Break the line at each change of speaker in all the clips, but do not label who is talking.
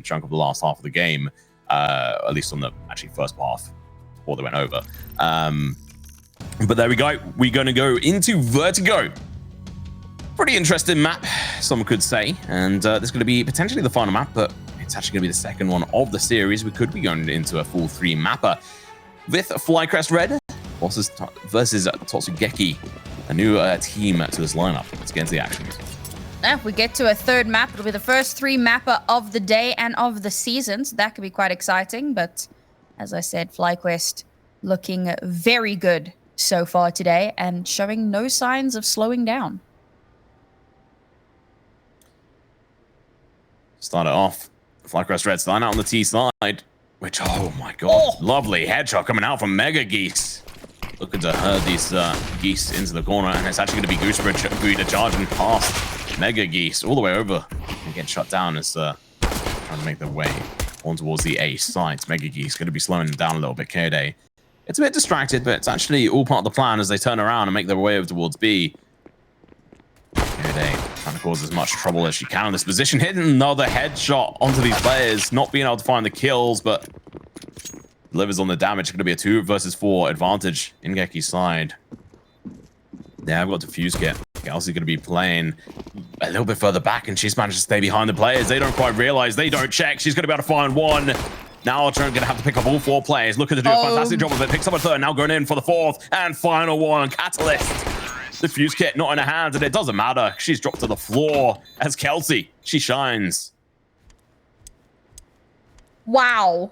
decent chunk of the last half of the game, at least on the actually first half before they went over. But there we go. We're going to go into Vertigo. Pretty interesting map, some could say. And this is going to be potentially the final map, but it's actually going to be the second one of the series. We could be going into a full 3-mapper with FlyQuest Red versus Totsugeki, a new team to this lineup. Let's get into the action.
If we get to a third map, it'll be the first 3-mapper of the day and of the season. So that could be quite exciting. But as I said, FlyQuest looking very good so far today and showing no signs of slowing down.
Start it off. FlyQuest Red starting out on the T side, which, oh my god, lovely headshot coming out from Mega Geese. Looking to herd these geese into the corner, and it's actually going to be Gooseberry charging past Mega Geese all the way over and get shut down as trying to make their way on towards the A side. Mega Geese going to be slowing them down a little bit. Kaoday, it's a bit distracted, but it's actually all part of the plan as they turn around and make their way over towards B. Kaoday trying to cause as much trouble as she can in this position, hitting another headshot onto these players, not being able to find the kills, but delivers on the damage. It's going to be a 2 versus 4 advantage in Geki's side. Yeah, I've got Defuse Kit. Kelsie's going to be playing a little bit further back, and she's managed to stay behind the players. They don't quite realize. They don't check. She's going to be able to find one. Now Ultron going to have to pick up all 4 players. Looking to do a fantastic job of it. Picks up a third. Now going in for the 4th and final one. Catalyst. Defuse Kit not in her hands, and it doesn't matter. She's dropped to the floor as Kelsey. She shines.
Wow.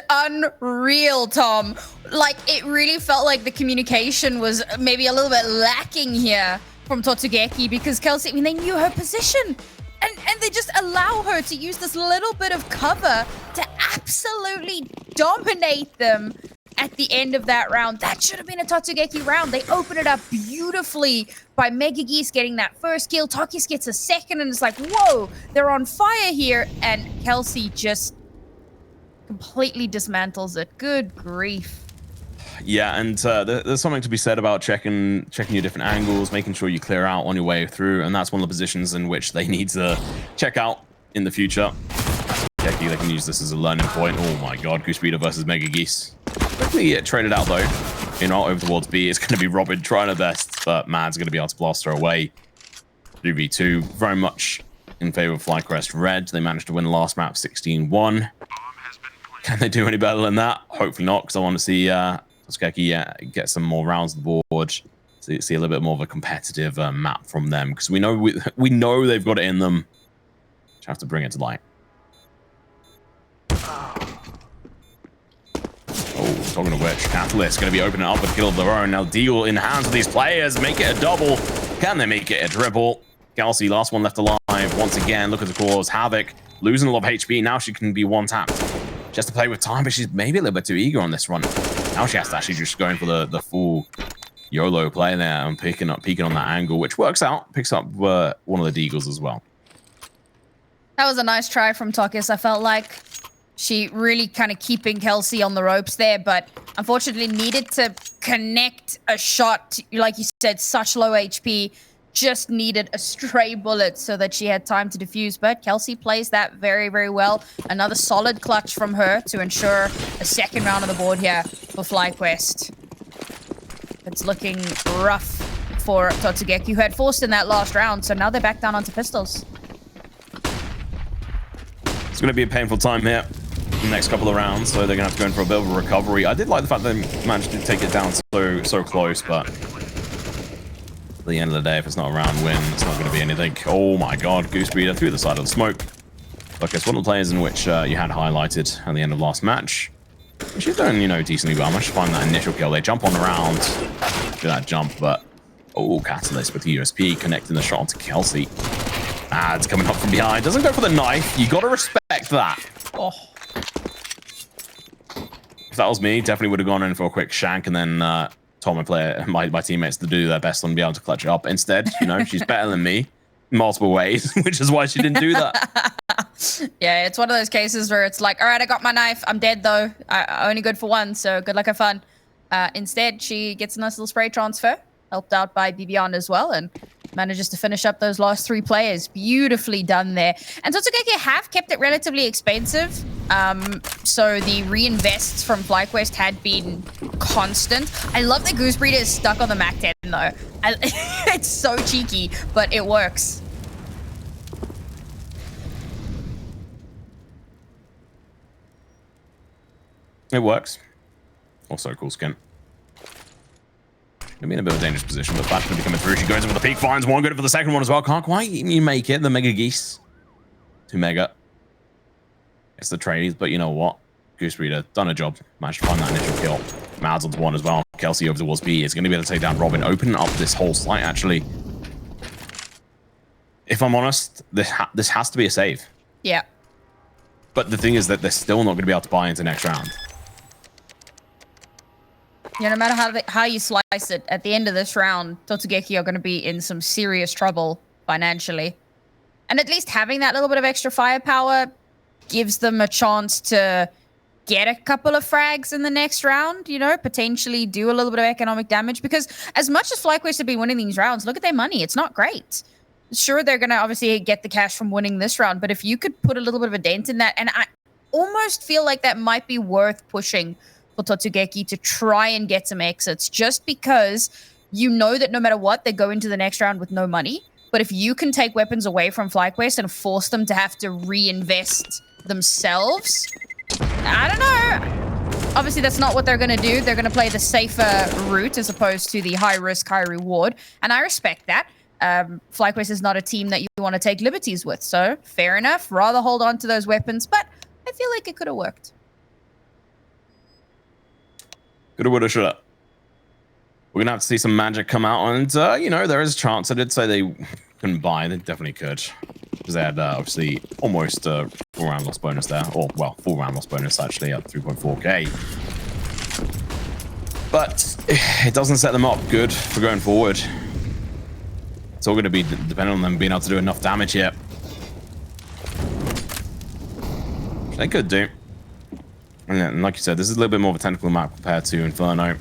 Unreal, Tom. Like, it really felt like the communication was maybe a little bit lacking here from Totsugeki, because Kelsey, I mean, they knew her position. And they just allow her to use this little bit of cover to absolutely dominate them at the end of that round. That should have been a Totsugeki round. They open it up beautifully by Mega Geese getting that first kill. Tokis gets a second, and it's like, whoa, they're on fire here. And Kelsey just completely dismantles it. Good grief.
Yeah, and there's something to be said about checking your different angles, making sure you clear out on your way through, and that's one of the positions in which they need to check out in the future. They can use this as a learning point. Oh my god, Goosebeater versus Mega Geese. Quickly get traded out though. You know, over towards B. It's going to be Robin trying her best, but Mad's going to be able to blast her away. 2v2, very much in favor of FlyQuest Red. They managed to win the last map 16-1. Can they do any better than that? Hopefully not, because I want to see Totsugeki get some more rounds on the board. See a little bit more of a competitive map from them, because we know they've got it in them. Just have to bring it to light. Oh, talking of which, Catalyst going to be opening up a kill of their own. Now deal in hands of these players, make it a double. Can they make it a triple? Kelsey, last one left alive. Once again, look at the cause havoc, losing a lot of HP. Now she can be one-tapped. She has to play with time, but she's maybe a little bit too eager on this run. Now she has to actually just go in for the full YOLO play there and peeking on that angle, which works out. Picks up one of the deagles as well.
That was a nice try from Tokis. I felt like she really kind of keeping Kelsey on the ropes there, but unfortunately needed to connect a shot. Like you said, such low HP. Just needed a stray bullet so that she had time to defuse, but Kelsey plays that very, very well. Another solid clutch from her to ensure a second round on the board here for FlyQuest. It's looking rough for Totsugeki, who had forced in that last round, so now they're back down onto pistols.
It's going to be a painful time here in the next couple of rounds, so they're going to have to go in for a bit of a recovery. I did like the fact that they managed to take it down so close, but at the end of the day, if it's not a round win, it's not going to be anything. Oh my god, Goosebeater through the side of the smoke. Look, it's one of the players in which you had highlighted at the end of last match. She's done, you know, decently well. I managed to find that initial kill. They jump on around, do that jump, but oh, Catalyst with the USP connecting the shot onto Kelsey. It's coming up from behind. Doesn't go for the knife. You got to respect that. Oh. If that was me, definitely would have gone in for a quick shank and then told my teammates to do their best and be able to clutch it up. Instead, you know, she's better than me in multiple ways, which is why she didn't do that.
Yeah, it's one of those cases where it's like, all right, I got my knife. I'm dead, though. I only good for one, so good luck, have fun. Instead, she gets a nice little spray transfer, helped out by BiBiAhn as well, and manages to finish up those last 3 players. Beautifully done there. And Totsugeki have kept it relatively expensive. So the reinvests from FlyQuest had been constant. I love that Goose Breeder is stuck on the Mac 10 though. It's so cheeky, but it works.
It works. Also, cool skin. Gonna be in a bit of a dangerous position, but Flash gonna be coming through. She goes in with the peek, finds one, good for the second one as well. Can't quite make it. The Mega Geese. 2 Mega. It's the trades, but you know what? Goose Breeder done a job. Managed to find that initial kill. Mads onto one as well. Kelsey over towards B is going to be able to take down Robin. Open up this whole site, actually. If I'm honest, this has to be a save.
Yeah.
But the thing is that they're still not going to be able to buy into next round.
Yeah, no matter how you slice it, at the end of this round, Totsugeki are going to be in some serious trouble financially. And at least having that little bit of extra firepower gives them a chance to get a couple of frags in the next round, you know, potentially do a little bit of economic damage. Because as much as FlyQuest have been winning these rounds, look at their money. It's not great. Sure, they're going to obviously get the cash from winning this round, but if you could put a little bit of a dent in that, and I almost feel like that might be worth pushing for Totsugeki to try and get some exits, just because you know that no matter what, they go into the next round with no money. But if you can take weapons away from FlyQuest and force them to have to reinvest themselves, I don't know. Obviously, that's not what they're going to do. They're going to play the safer route as opposed to the high risk, high reward. And I respect that. FlyQuest is not a team that you want to take liberties with. So fair enough. Rather hold on to those weapons. But I feel like it could have worked.
Coulda, woulda, shoulda. We're going to have to see some magic come out. And, you know, there is a chance. I did say they couldn't buy. They definitely could. Because they had, obviously, almost a 4-round loss bonus there. Or, well, 4-round loss bonus, actually, at 3.4k. But it doesn't set them up good for going forward. It's all going to be dependent on them being able to do enough damage here. Which they could do. And like you said, this is a little bit more of a technical map compared to Inferno.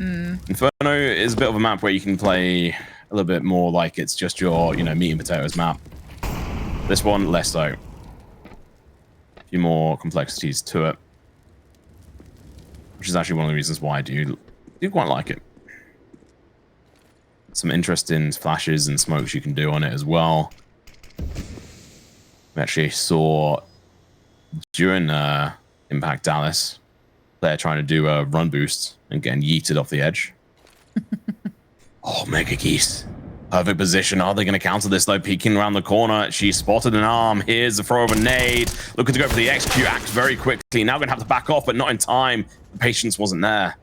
Inferno is a bit of a map where you can play a little bit more like it's just your, you know, meat and potatoes map. This one, less so. A few more complexities to it. Which is actually one of the reasons why I do quite like it. Some interesting flashes and smokes you can do on it as well. We actually saw during Impact Dallas, player trying to do a run boost and getting yeeted off the edge. Oh, Mega Geese. Perfect position. Are they going to counter this though? Peeking around the corner. She spotted an arm. Here's the throw of a nade. Looking to go for the execute act very quickly. Now going to have to back off, but not in time. The patience wasn't there.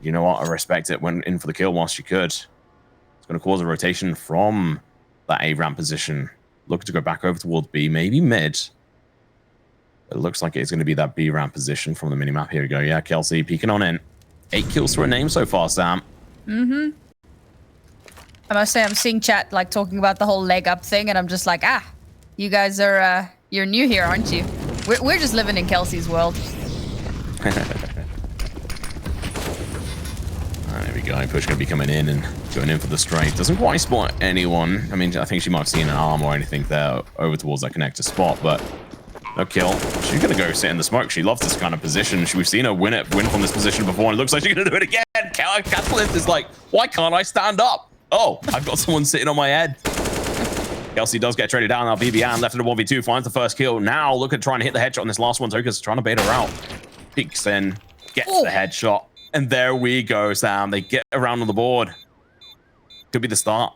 You know what? I respect it. Went in for the kill whilst she could. It's going to cause a rotation from that A ramp position. Looking to go back over towards B, maybe mid. It looks like it's going to be that B ramp position from the minimap. Here we go. Yeah, Kelsey peeking on in. 8 kills for a name so far, Sam.
I must say, I'm seeing chat like talking about the whole leg up thing, and I'm just like, you guys are you're new here, aren't you? We're just living in Kelsey's world.
There we go. Push going to be coming in and going in for the straight. Doesn't quite spot anyone. I mean, I think she might have seen an arm or anything there over towards that connector spot, but no kill. She's going to go sit in the smoke. She loves this kind of position. We've seen her win from this position before, and it looks like she's going to do it again. Catalyst is like, why can't I stand up? Oh, I've got someone sitting on my head. Kelsey does get traded down. Now BiBiAhn left at a 1v2, finds the first kill. Now look at trying to hit the headshot on this last one. Toka's trying to bait her out. Peeks in, gets the headshot. And there we go, Sam. They get around on the board. Could be the start.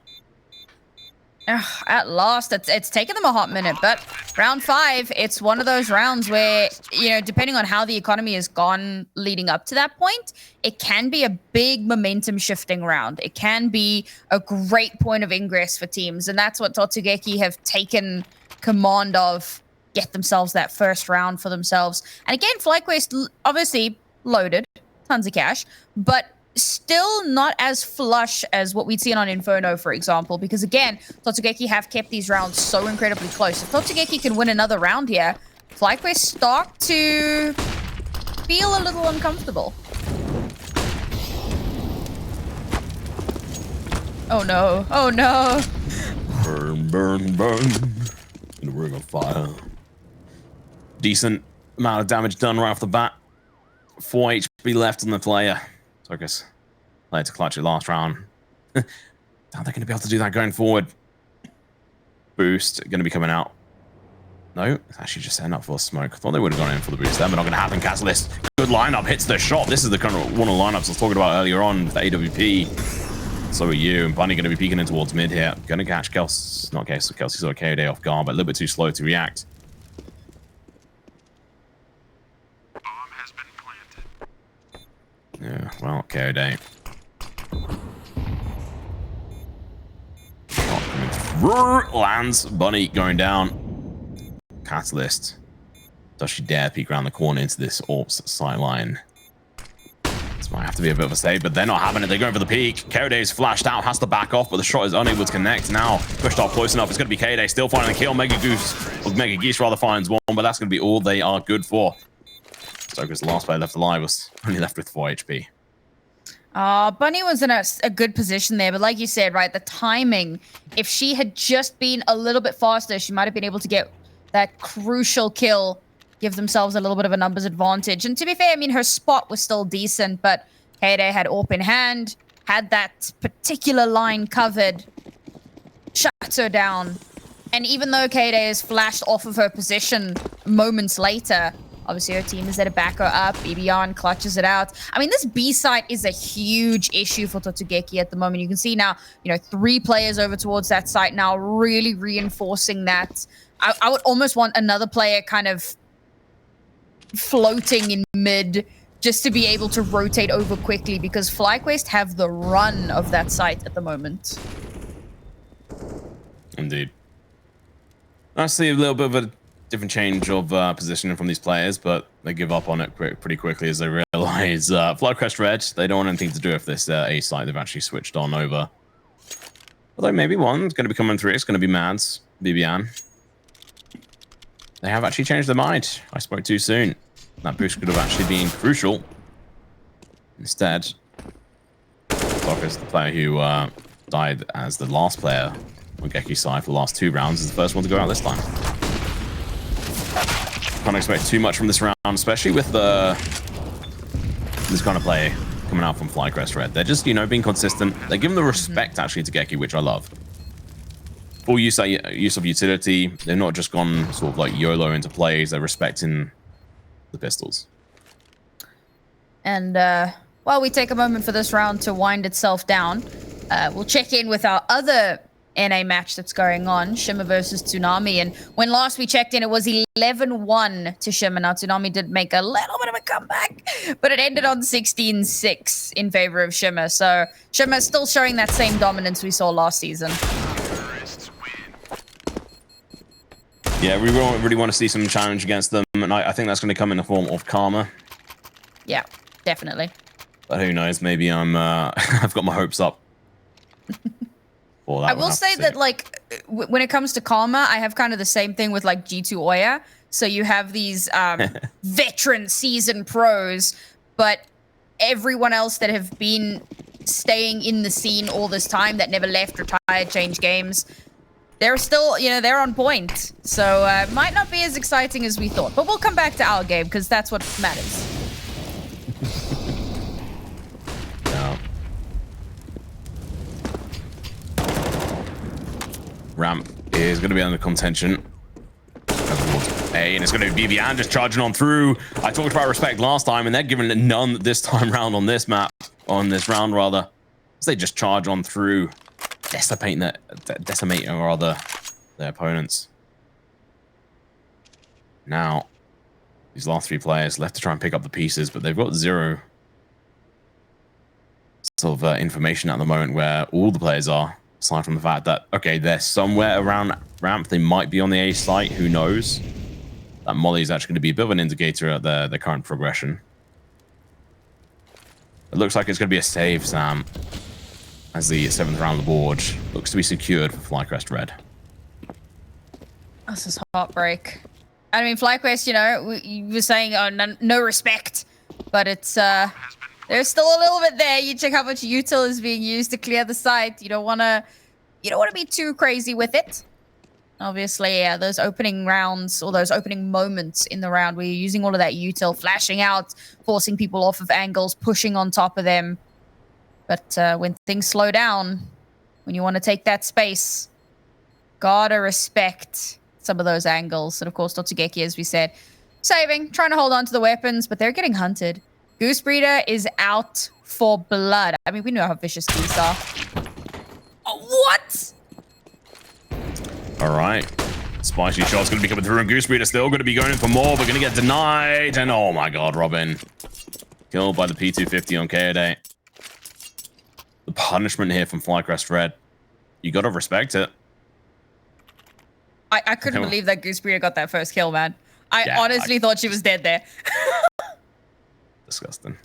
At last, it's taken them a hot minute, but round 5, it's one of those rounds where, you know, depending on how the economy has gone leading up to that point, it can be a big momentum shifting round. It can be a great point of ingress for teams, and that's what Totsugeki have taken command of, get themselves that first round for themselves. And again, FlyQuest obviously loaded, tons of cash, but still not as flush as what we'd seen on Inferno, for example, because again, Totsugeki have kept these rounds so incredibly close. If Totsugeki can win another round here, FlyQuest start to feel a little uncomfortable. Oh no. Oh no.
Burn, burn, burn. In the ring of fire. Decent amount of damage done right off the bat. 4 HP left on the player. Focus. Player to clutch it last round. Are they going to be able to do that going forward? Boost going to be coming out. No, it's actually just setting up for a smoke. I thought they would have gone in for the boost there, but not going to happen. Catalyst, good lineup, hits the shot. This is the kind of one of the lineups I was talking about earlier on with the AWP. So are you. And Bunny going to be peeking in towards mid here. Going to catch Kelsey, not Kelsey, Kelsey's or Kaoday off guard, but a little bit too slow to react.
Bomb has been planted.
Yeah, well, Kaoday. Lands. Bunny going down. Catalyst. Does she dare peek around the corner into this Orps sideline? This might have to be a bit of a save, but they're not having it. They're going for the peek. Kaoday's flashed out, has to back off, but the shot is unable to connect. Now, pushed off close enough. It's going to be Kaoday still finding the kill. Mega Geese rather finds one, but that's going to be all they are good for. Stoker's last player left alive was only left with 4 HP.
Bunny was in a good position there, but like you said, right, the timing, if she had just been a little bit faster, she might have been able to get that crucial kill, give themselves a little bit of a numbers advantage. And to be fair, I mean, her spot was still decent, but Kaoday had AWP in hand, had that particular line covered, shut her down. And even though Kaoday is flashed off of her position moments later, obviously her team is there to back her up. BiBiAhn clutches it out. I mean, this B site is a huge issue for Totsugeki at the moment. You can see now, 3 players over towards that site now, really reinforcing that. I would almost want another player kind of floating in mid just to be able to rotate over quickly, because FlyQuest have the run of that site at the moment.
Indeed. I see a little bit of a different change of positioning from these players, but they give up on it pretty quickly as they realize FlyQuest Red, they don't want anything to do with this A site. They've actually switched on over. Although maybe one's going to be coming through. It's going to be Mads, BiBiAhn. They have actually changed their mind. I spoke too soon. That boost could have actually been crucial. Instead, Focus, the player who died as the last player on Geki's side for the last 2 rounds, is the first one to go out this time. Can't expect too much from this round, especially with this kind of play coming out from FlyQuest Red. They're just, being consistent. They're giving the respect, actually, to Geki, which I love. Full use of utility. They're not just gone sort of like YOLO into plays. They're respecting the pistols.
And while we take a moment for this round to wind itself down, we'll check in with our other NA match that's going on, Shimmer versus Tsunami. And when last we checked in, it was 11-1 to Shimmer. Now, Tsunami did make a little bit of a comeback, but it ended on 16-6 in favor of Shimmer. So Shimmer still showing that same dominance we saw last season.
Yeah, we really want to see some challenge against them, and I think that's going to come in the form of Karma.
Yeah, definitely.
But who knows? Maybe I've got my hopes up.
I will say that, like, when it comes to Karma, I have kind of the same thing with, like, G2 Oya. So you have these veteran seasoned pros, but everyone else that have been staying in the scene all this time, that never left, retired, changed games, they're still, they're on point. So it might not be as exciting as we thought. But we'll come back to our game, because that's what matters.
Yeah. Ramp is going to be under contention. Towards A, and it's going to be BiBiAhn just charging on through. I talked about respect last time, and they're giving it none this time round on this map. On this round, rather. As they just charge on through. Decimating their opponents. Now, these last 3 players left to try and pick up the pieces, but they've got 0 sort of information at the moment where all the players are, aside from the fact that, okay, they're somewhere around ramp. They might be on the A site, who knows? That Molly is actually going to be a bit of an indicator at their current progression. It looks like it's going to be a save, Sam. As the 7th round of the board looks to be secured for FlyQuest Red.
This is heartbreak. I mean, FlyQuest, you were saying, oh, no respect, but it's There's still a little bit there. You check how much util is being used to clear the site. You don't want to be too crazy with it. Obviously, yeah, those opening rounds or those opening moments in the round where you're using all of that util, flashing out, forcing people off of angles, pushing on top of them. But when things slow down, when you want to take that space, gotta respect some of those angles. And of course, Totsugeki, as we said, saving, trying to hold on to the weapons, but they're getting hunted. Goose Breeder is out for blood. I mean, we know how vicious geese are. Oh, what?
All right. Spicy shot's going to be coming through, and Goose Breeder still going to be going in for more, but going to get denied. And oh my god, Robin. Killed by the P250 on Kaoday. The punishment here from FlyQuest Red. You got to respect it.
I couldn't believe that Goose Breeder got that first kill, man. I honestly thought she was dead there.
Disgusting.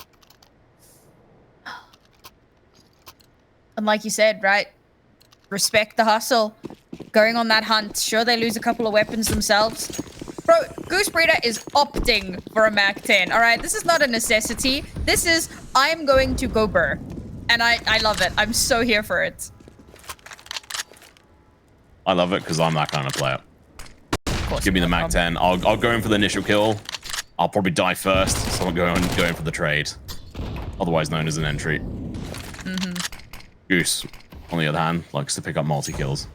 And like you said, right? Respect the hustle. Going on that hunt. Sure, they lose a couple of weapons themselves. Bro, Goose Breeder is opting for a MAC-10, all right? This is not a necessity. This is, I'm going to go burr. And I love it. I'm so here for it.
I love it because I'm that kind of player. Give me the MAC-10. I'll go in for the initial kill. I'll probably die first, so I'm going for the trade. Otherwise known as an entry. Goose, on the other hand, likes to pick up multi-kills.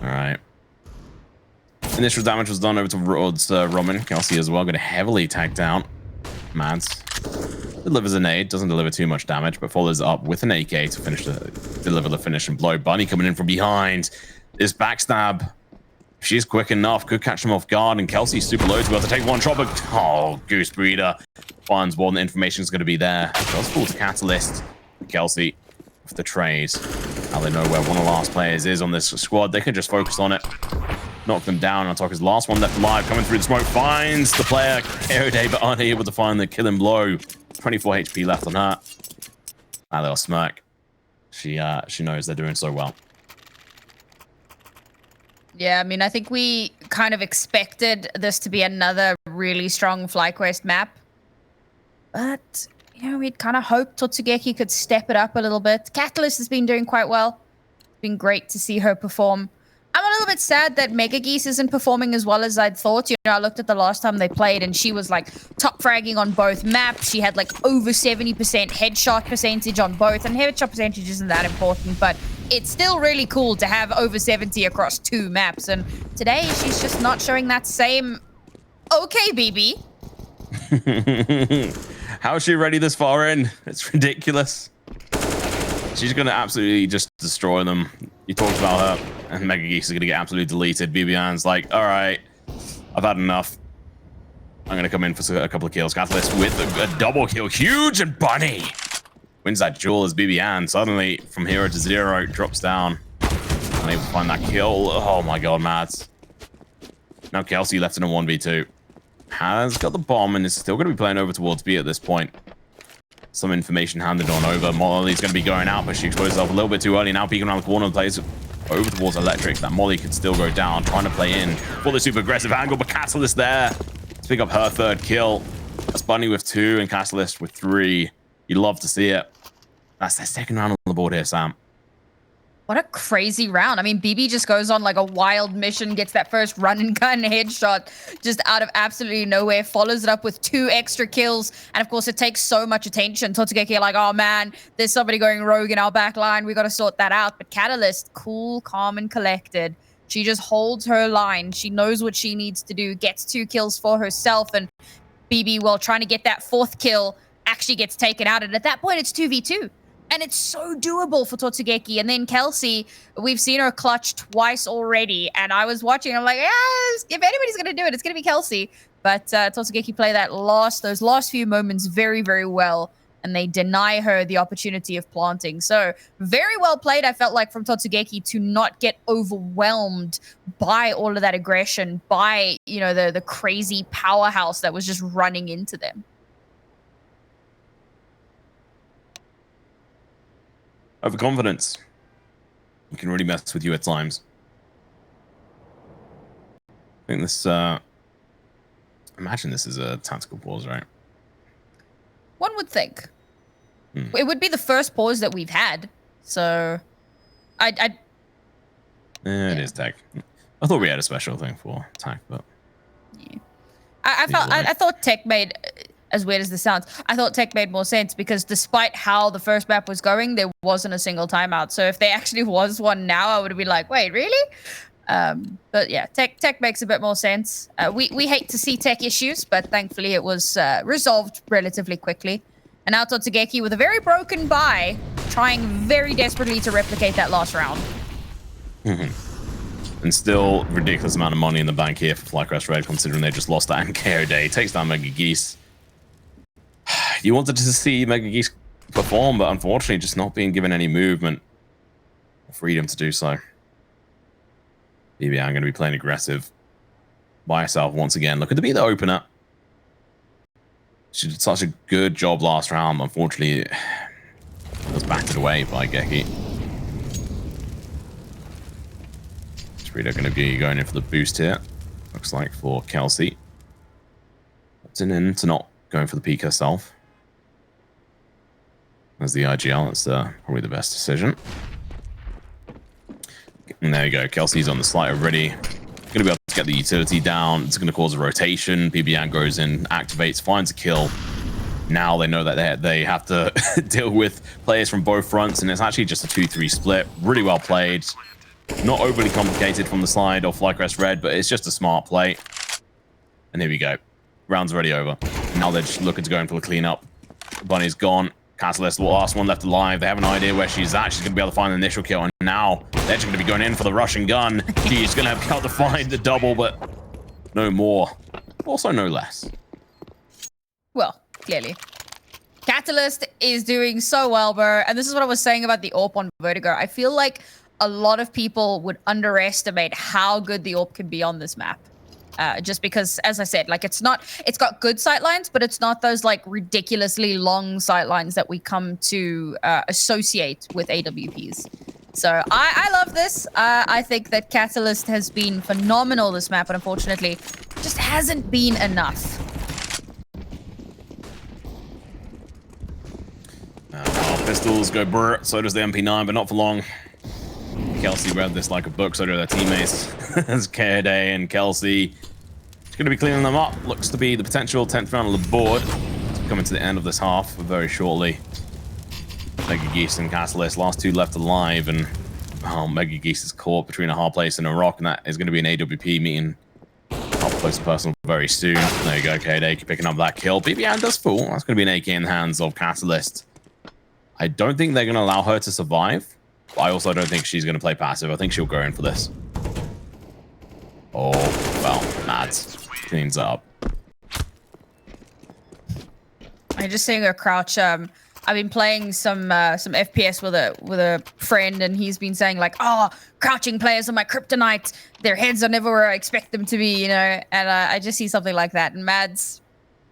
Alright. Initial damage was done over towards Roman. Kelsey as well, going to heavily tag down. Mads delivers a nade, doesn't deliver too much damage, but follows up with an AK to deliver the finishing blow. Bunny coming in from behind. This backstab, if she's quick enough, could catch him off guard, and Kelsey's super low to be able to take one shot, but oh, Goose Breeder finds one. The information is going to be there. Does fall to Catalyst. Kelsey with the trade. Now they know where one of the last players is on this squad. They can just focus on it. Knock them down. Untalker's last one left alive. Coming through the smoke. Finds the player, Kaoday, but unable to find the killing blow. 24 HP left on her. A little smirk. She knows they're doing so well.
Yeah, I mean, I think we kind of expected this to be another really strong FlyQuest map. But, you know, we'd kind of hoped Totsugeki could step it up a little bit. Catalyst has been doing quite well. It's been great to see her perform. I'm a little bit sad that Mega Geese isn't performing as well as I'd thought. You know, I looked at the last time they played and she was like top fragging on both maps. She had like over 70% headshot percentage on both. And headshot percentage isn't that important, but it's still really cool to have over 70 across 2 maps. And today she's just not showing that same okay, BB.
How is she ready this far in? It's ridiculous. She's going to absolutely just destroy them. You talked about her, and Mega Geese is going to get absolutely deleted. BiBiAhn's like, all right, I've had enough. I'm going to come in for a couple of kills. Catalyst with a double kill. Huge, and Bunny wins that duel as BiBiAhn suddenly from 0 to 0 drops down. Unable to find that kill. Oh my god, Mads. Now Kelsey left in a 1v2. Has got the bomb and is still going to be playing over towards B at this point. Some information handed on over. Molly's going to be going out, but she exposed herself a little bit too early. Now peeking around the corner and plays over towards Electric. That Molly could still go down, trying to play in for the super aggressive angle, but Catalyst there to pick up her 3rd kill. That's Bunny with 2 and Catalyst with 3. You'd love to see it. That's their 2nd round on the board here, Sam.
What a crazy round. I mean, BB just goes on like a wild mission, gets that first run and gun headshot just out of absolutely nowhere, follows it up with 2 extra kills. And of course, it takes so much attention. Totsugeki are like, oh man, there's somebody going rogue in our back line. We got to sort that out. But Catalyst, cool, calm, and collected. She just holds her line. She knows what she needs to do, gets 2 kills for herself. And BB, while trying to get that 4th kill, actually gets taken out. And at that point, it's 2v2. And it's so doable for Totsugeki. And then Kelsey, we've seen her clutch twice already. And I was watching, I'm like, yes, if anybody's going to do it, it's going to be Kelsey. But Totsugeki play those last few moments very, very well. And they deny her the opportunity of planting. So very well played, I felt like, from Totsugeki to not get overwhelmed by all of that aggression, by, you know, the crazy powerhouse that was just running into them.
Overconfidence. You can really mess with you at times. I think this imagine this is a tactical pause, right?
One would think. It would be the first pause that we've had. So,
It is tech. I thought we had a special thing for tech, but
yeah. I thought tech made, as weird as this sounds, I thought tech made more sense because despite how the first map was going, there wasn't a single timeout. So if there actually was one now, I would be like, wait, really? But yeah, tech makes a bit more sense. We hate to see tech issues, but thankfully it was resolved relatively quickly. And now Totsugeki with a very broken buy, trying very desperately to replicate that last round.
And still ridiculous amount of money in the bank here for FlyQuest Red, considering they just lost that and Kaoday takes down MegaGeese. You wanted to see MegaGeese perform, but unfortunately just not being given any movement or freedom to do so. BiBiAhn going to be playing aggressive by herself once again, looking to be the opener. She did such a good job last round. Unfortunately, it was battered away by Geki. Speedo going to be going in for the boost here. Looks like for Kelsey. Opting in to not going for the peak herself. As the IGL, that's probably the best decision. And there you go. Kelsey's on the slide already. Going to be able to get the utility down. It's going to cause a rotation. BiBiAhn goes in, activates, finds a kill. Now they know that they have to deal with players from both fronts, and it's actually just a 2-3 split. Really well played. Not overly complicated from the side of FlyQuest Red, but it's just a smart play. And here we go. Round's already over. Now they're just looking to go in for the cleanup. Bunny's gone. Catalyst, the last one left alive. They have an idea where she's actually going to be able to find the initial kill. And now they're just going to be going in for the Russian gun. She's going to have able to find the double, but no more. Also no less.
Well, clearly. Catalyst is doing so well, bro. And this is what I was saying about the AWP on Vertigo. I feel like a lot of people would underestimate how good the AWP can be on this map. Just because, as I said, like it's got good sightlines, but it's not those like ridiculously long sightlines that we come to associate with AWPs. So I love this. I think that Catalyst has been phenomenal this map, but unfortunately, just hasn't been enough.
Pistols go brr, so does the MP9, but not for long. Kelsey read this like a book, so do their teammates. There's Kaoday and Kelsey. Going to be cleaning them up. Looks to be the potential 10th round on the board. It's coming to the end of this half very shortly. MegaGeese and Catalyst, last two left alive, and MegaGeese is caught between a hard place and a rock, and that is going to be an AWP meeting up close and personal very soon. There you go, Kaoday picking up that kill. BiBiAhn does fall. That's going to be an AK in the hands of Catalyst. I don't think they're going to allow her to survive, but I also don't think she's going to play passive. I think she'll go in for this. Oh, well, Mads cleans up.
I'm just seeing her crouch. I've been playing some FPS with a friend, and he's been saying like, "Oh, crouching players are my kryptonite. Their heads are never where I expect them to be," you know. And I just see something like that, and Mads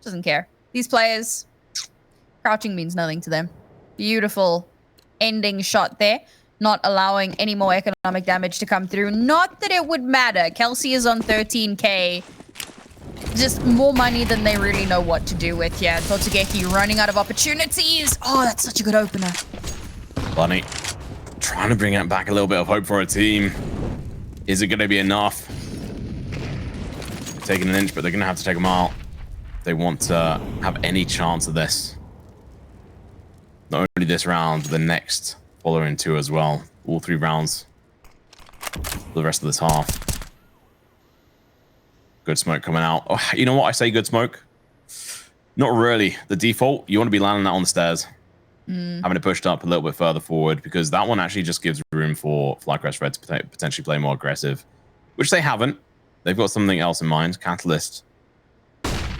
doesn't care. These players, crouching means nothing to them. Beautiful ending shot there. Not allowing any more economic damage to come through. Not that it would matter. Kelsey is on 13k. Just more money than they really know what to do with. Yeah, Totsugeki running out of opportunities. Oh, that's such a good opener.
Bunny trying to bring it back a little bit of hope for a team. Is it going to be enough? They're taking an inch, but they're going to have to take a mile. If they want to have any chance of this. Not only this round, but the next following two as well. All 3 rounds for the rest of this half. Good smoke coming out. Oh, you know what? I say good smoke. Not really. The default, you want to be landing that on the stairs. Having it pushed up a little bit further forward, because that one actually just gives room for FlyQuest Red to potentially play more aggressive, which they haven't. They've got something else in mind. Catalyst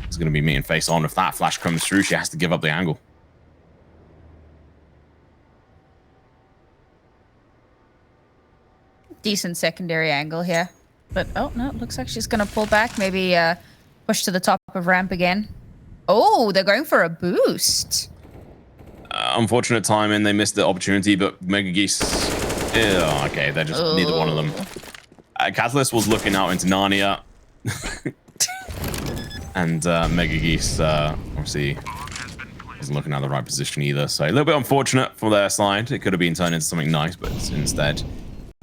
is going to be meeting face on. If that flash comes through, she has to give up the angle.
Decent secondary angle here. But, oh, no, it looks like she's going to pull back. Maybe push to the top of ramp again. Oh, they're going for a boost.
Unfortunate timing. They missed the opportunity, but MegaGeese... okay, they're just neither one of them. Catalyst was looking out into Narnia. And Mega Geese obviously isn't looking at the right position either. So a little bit unfortunate for their side. It could have been turned into something nice, but instead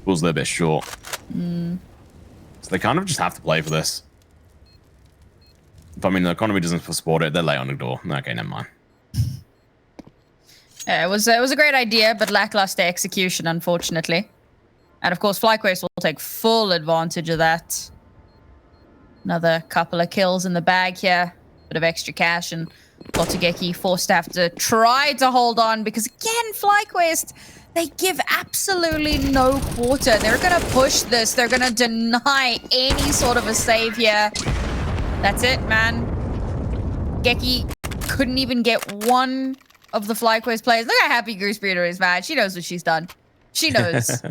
was a little bit short. So they kind of just have to play for this. But I mean, the economy doesn't support it. They're late on the door. Okay, never mind.
Yeah, it was a great idea, but lackluster execution, unfortunately. And of course, FlyQuest will take full advantage of that. Another couple of kills in the bag here. Bit of extra cash, and Totsugeki forced to have to try to hold on because, again, FlyQuest, they give absolutely no quarter. They're going to push this. They're going to deny any sort of a save here. That's it, man. Geki couldn't even get one of the FlyQuest players. Look how happy Goosebeard is, man. She knows what she's done. She knows.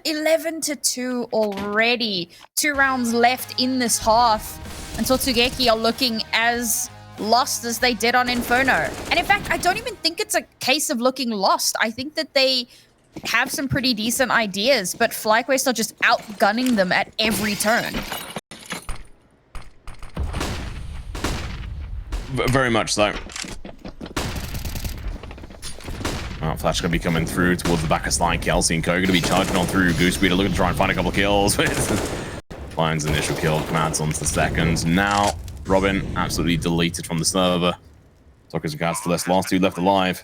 11-2 already. 2 rounds left in this half. And Totsugeki are looking as lost as they did on Inferno. And in fact, I don't even think it's a case of looking lost. I think that they have some pretty decent ideas, but FlyQuest are just outgunning them at every turn.
Very much so. Flash going to be coming through towards the back of FlyQuest, and Co going to be charging on through. Goosebeard looking to try and find a couple of kills. Finds initial kill, commands on to the second. Now, Robin absolutely deleted from the server. Talkers and Castells, last 2 left alive.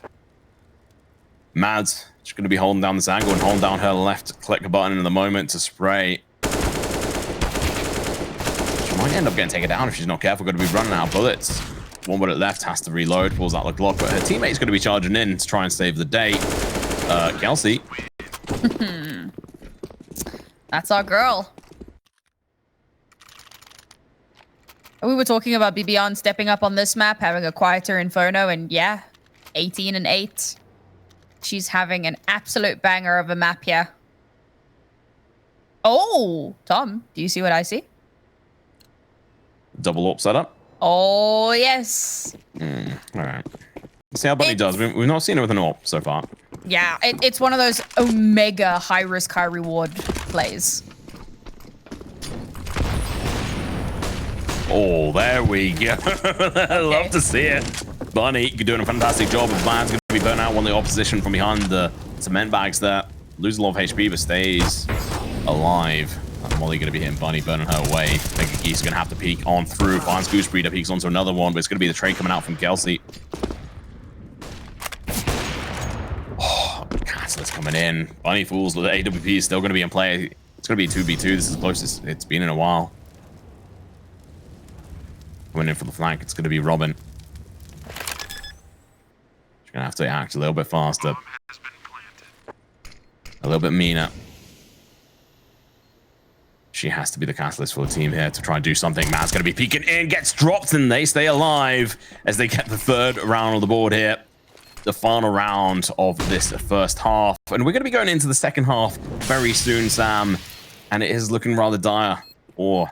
Mads, she's going to be holding down this angle and holding down her left click button in the moment to spray. She might end up getting taken down if she's not careful. Going to be running out of bullets. 1 bullet left, has to reload, pulls out the Glock, but her teammate's going to be charging in to try and save the day. Kelsey.
That's our girl. We were talking about BiBiAhn stepping up on this map, having a quieter Inferno, and yeah, 18-8. She's having an absolute banger of a map here. Oh, Tom, do you see what I see?
Double AWP setup.
Oh, yes.
All right. Let's see how Bunny does. We've not seen it with an AWP so far.
Yeah, it's one of those omega high-risk, high-reward plays.
Oh, there we go. I love to see it. Bunny doing a fantastic job. Vlad's going to be burning out one of the opposition from behind the cement bags there. Loses a lot of HP, but stays alive. Molly going to be hitting Bunny, burning her away. Mega Geese going to have to peek on through. Finds Goosebeard, peeks onto another one, but it's going to be the trade coming out from Kelsey. Oh, Castell's coming in. Bunny Fools with the AWP is still going to be in play. It's going to be 2v2. This is the closest it's been in a while. Coming in for the flank, it's going to be Robin. She's going to have to act a little bit faster. A little bit meaner. She has to be the catalyst for the team here to try and do something. Matt's going to be peeking in, gets dropped, and they stay alive as they get the 3rd round on the board here. The final round of this first half. And we're going to be going into the second half very soon, Sam. And it is looking rather dire. Or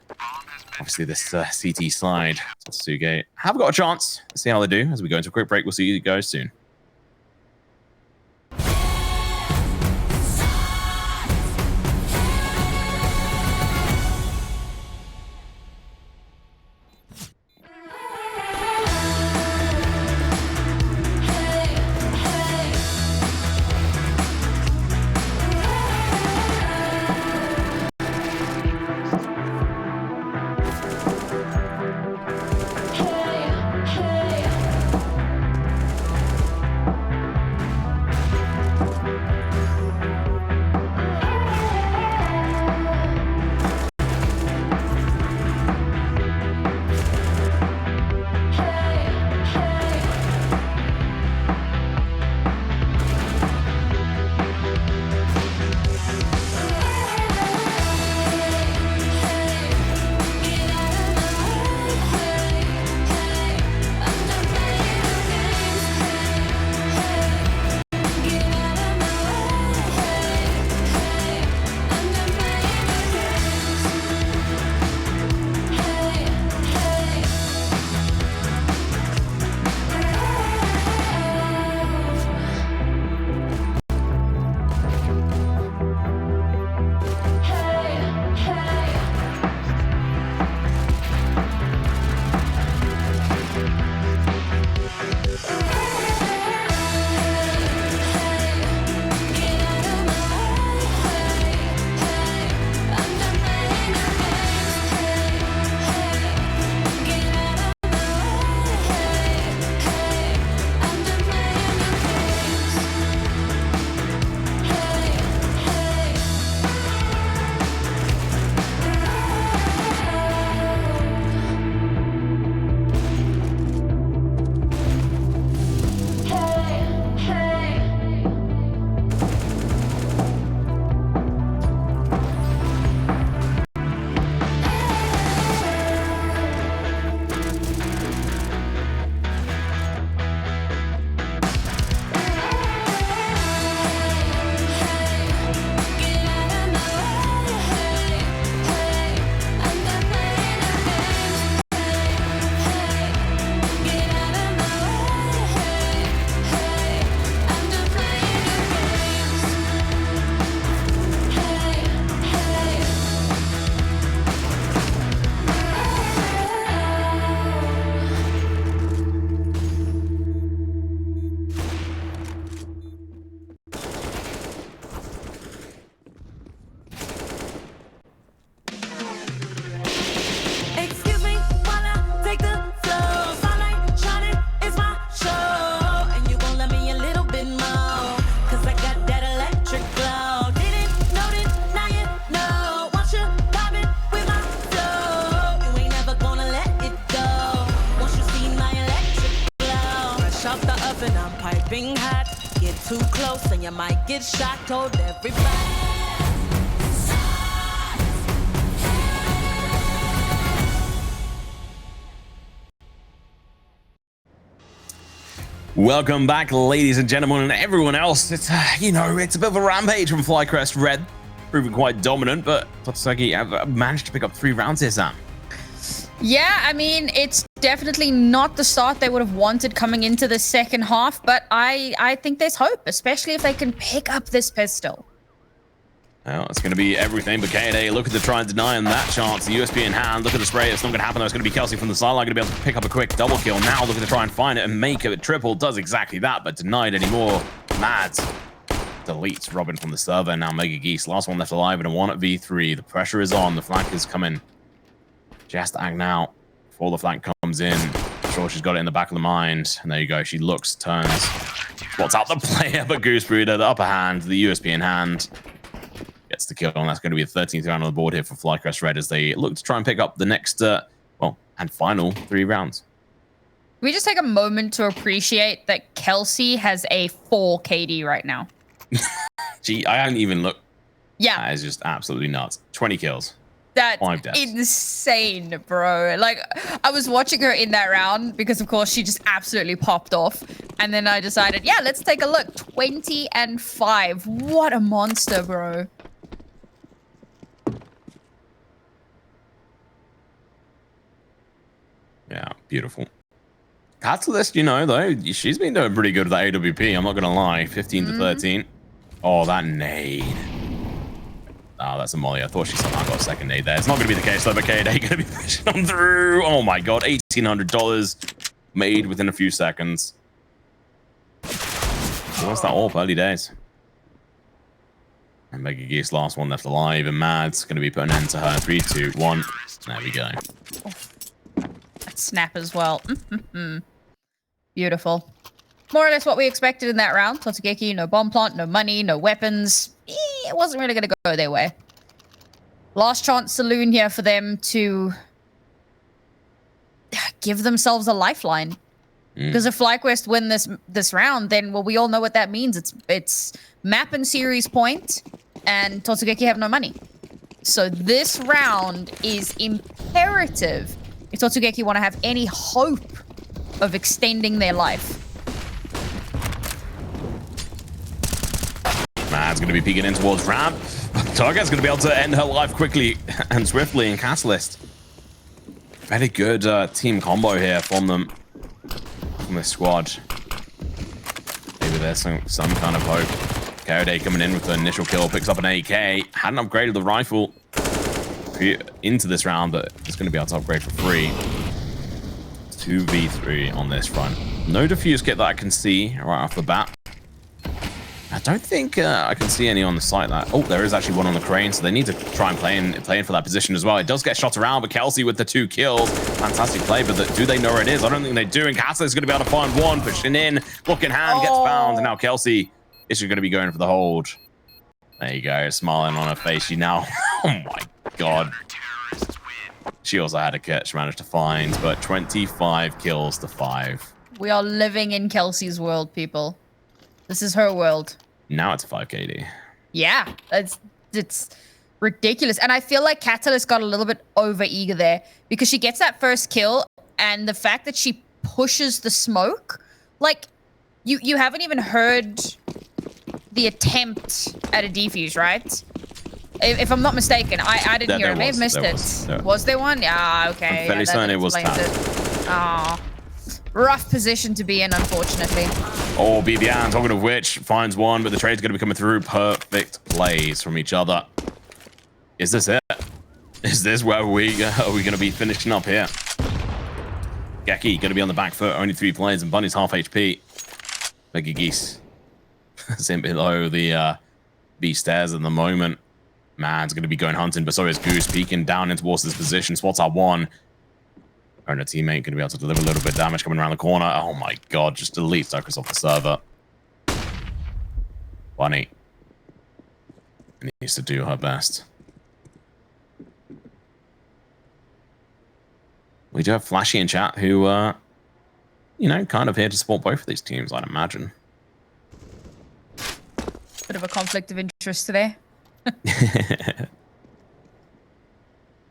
obviously this CT side. Totsugeki have got a chance. Let's see how they do as we go into a quick break. We'll see you guys soon.
and I'm piping hot. Get too close and you might get shot. Told everybody.
Welcome back, ladies and gentlemen, and everyone else. It's, you know, it's a bit of a rampage from FlyQuest Red. Proving quite dominant, but Totsugeki have managed to pick up 3 rounds here, Sam.
Yeah, I mean, it's definitely not the start they would have wanted coming into the second half, but I think there's hope, especially if they can pick up this pistol.
Well, it's going to be everything but Kaoday looking to try and deny him that chance. The USB in hand, look at the spray. It's not going to happen. It's going to be Kelsey from the sideline, going to be able to pick up a quick double kill. Now looking to try and find it and make it a triple. Does exactly that, but denied anymore. Mads deletes Robin from the server. Now Mega Geese, last one left alive in a 1v3. The pressure is on. The flank is coming. She has to act now before the flank comes in. I'm sure she's got it in the back of the mind. And there you go. She looks, turns, spots out the player, but Gooseberry, the upper hand, the USB in hand. Gets the kill, and that's going to be the 13th round on the board here for FlyQuest Red as they look to try and pick up the next, well, and final 3 rounds.
Can we just take a moment to appreciate that Kelsey has a 4 KD right now?
Gee, I hadn't even looked.
Yeah.
That is just absolutely nuts. 20 kills.
That's
5 deaths.
insane, bro. Like, I was watching her in that round because, of course, she just absolutely popped off. And then I decided, yeah, let's take a look. 20 and 5. What a monster, bro.
Yeah, beautiful. Catalyst, you know, though, she's been doing pretty good with that AWP. I'm not going to lie. 15 to 13. Oh, that nade. Oh, that's a molly. I thought she somehow got a second nade there. It's not going to be the case, though, but Kaoday going to be pushing on through. Oh, my God. $1,800 made within a few seconds. What's that all? Early days. And Mega Geese, last one left alive. And Mad's going to be putting an end to her. 3, 2, 1. There we go.
Snap as well. Beautiful. More or less what we expected in that round. Totsugeki, no bomb plant, no money, no weapons. It wasn't really going to go their way. Last chance saloon here for them to give themselves a lifeline. Because if FlyQuest win this round, then, well, we all know what that means. It's map and series point, and Totsugeki have no money. So this round is imperative if Totsugeki want to have any hope of extending their life.
Mad's going to be peeking in towards ramp. Target's going to be able to end her life quickly and swiftly in Catalyst. Very good team combo here from them, from this squad. Maybe there's some kind of hope. Kaoday coming in with the initial kill, picks up an AK. Hadn't upgraded the rifle into this round, but it's going to be able to upgrade for free. 2v3 on this front. No defuse kit that I can see right off the bat. I don't think I can see any on the site. Oh, there is actually one on the crane, so they need to try and play in for that position as well. It does get shot around, but Kelsey with the 2 kills. Fantastic play, but do they know where it is? I don't think they do, and Castle is going to be able to find one, pushing in, look in hand, gets found, and now Kelsey is going to be going for the hold. There you go, smiling on her face. She now, oh my God. She also had a catch, managed to find, but 25 kills to 5.
We are living in Kelsey's world, people. This is her world.
Now it's 5 KD.
Yeah, it's ridiculous. And I feel like Catalyst got a little bit over eager there because she gets that first kill, and the fact that she pushes the smoke, like you haven't even heard the attempt at a defuse, right? If I'm not mistaken, I didn't hear it. I may have missed it. Was there one? Yeah, okay.
I'm fairly certain it was that.
Ah, rough position to be in, unfortunately.
Oh, BiBiAhn, talking of which, finds one, but the trade's going to be coming through. Perfect plays from each other. Is this it? Is this where are we going to be finishing up here? Geki going to be on the back foot, only 3 plays, and Bunny's half HP. Mega Geese. Sitting below the B stairs at the moment. Man's going to be going hunting, but so is Goose, peeking down in towards this position. Spots out one. And a teammate going to be able to deliver a little bit of damage coming around the corner. Oh my God, just delete Cypress off the server. Bunny needs to do her best. We do have Flashy in chat who you know, kind of here to support both of these teams, I'd imagine.
Bit of a conflict of interest today.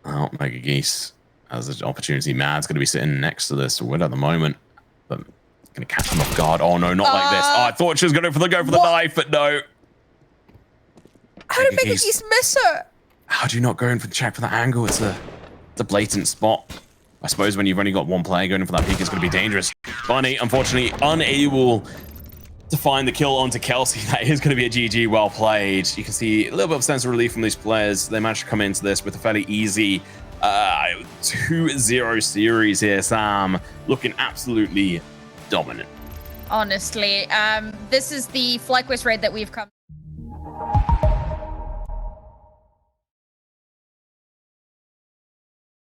Oh, Mega Geese has an opportunity. Mad's going to be sitting next to this Wood at the moment, but going to catch him off guard. Oh no, not like this. Oh, I thought she was going to go for the knife, but no.
How did Mega Geese miss her?
How do you not go in for check for that angle? It's a blatant spot. I suppose when you've only got one player going in for that peek, it's going to be dangerous. Bunny, unfortunately, unable to find the kill onto Kelsey. That is going to be a GG. Well played. You can see a little bit of sense of relief from these players. They managed to come into this with a fairly easy 2-0 series here. Sam looking absolutely dominant.
Honestly, this is the FlyQuest raid that we've come